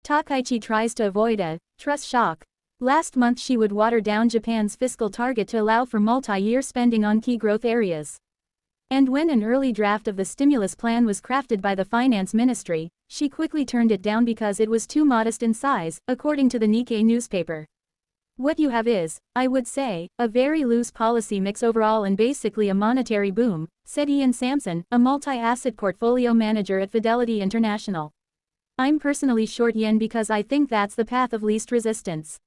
Takaichi tries to avoid a Truss shock. Last month she would water down Japan's fiscal target to allow for multi-year spending on key growth areas. And when an early draft of the stimulus plan was crafted by the finance ministry, she quickly turned it down because it was too modest in size, according to the Nikkei newspaper. What you have is, I would say, a very loose policy mix overall and basically a monetary boom, said Ian Sampson, a multi-asset portfolio manager at Fidelity International. I'm personally short yen because I think that's the path of least resistance.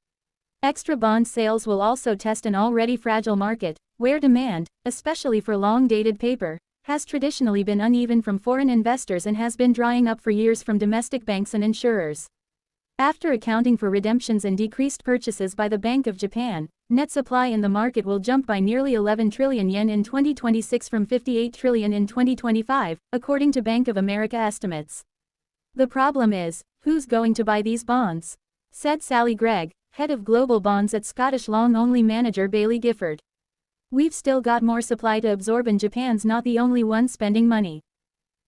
Extra bond sales will also test an already fragile market, where demand, especially for long-dated paper, has traditionally been uneven from foreign investors and has been drying up for years from domestic banks and insurers. After accounting for redemptions and decreased purchases by the Bank of Japan, net supply in the market will jump by nearly 11 trillion yen in 2026 from 58 trillion in 2025, according to Bank of America estimates. The problem is, who's going to buy these bonds? Said Sally Gregg, head of global bonds at Scottish long-only manager Baillie Gifford. We've still got more supply to absorb and Japan's not the only one spending money.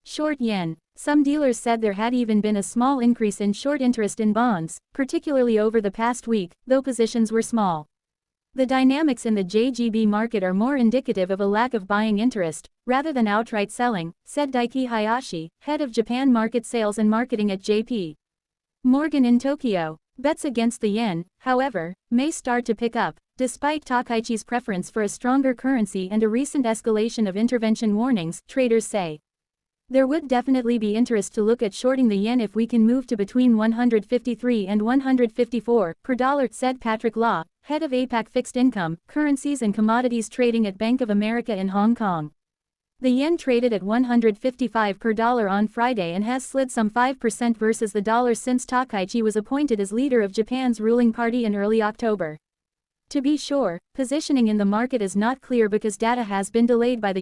Short yen. Some dealers said there had even been a small increase in short interest in bonds, particularly over the past week, though positions were small. The dynamics in the JGB market are more indicative of a lack of buying interest, rather than outright selling, said Daiki Hayashi, head of Japan market sales and marketing at JP Morgan in Tokyo. Bets against the yen, however, may start to pick up, despite Takaichi's preference for a stronger currency and a recent escalation of intervention warnings, traders say. There would definitely be interest to look at shorting the yen if we can move to between 153 and 154 per dollar, said Patrick Law, head of APAC Fixed Income, Currencies and Commodities Trading at Bank of America in Hong Kong. The yen traded at 155 per dollar on Friday and has slid some 5% versus the dollar since Takaichi was appointed as leader of Japan's ruling party in early October. To be sure, positioning in the market is not clear because data has been delayed by the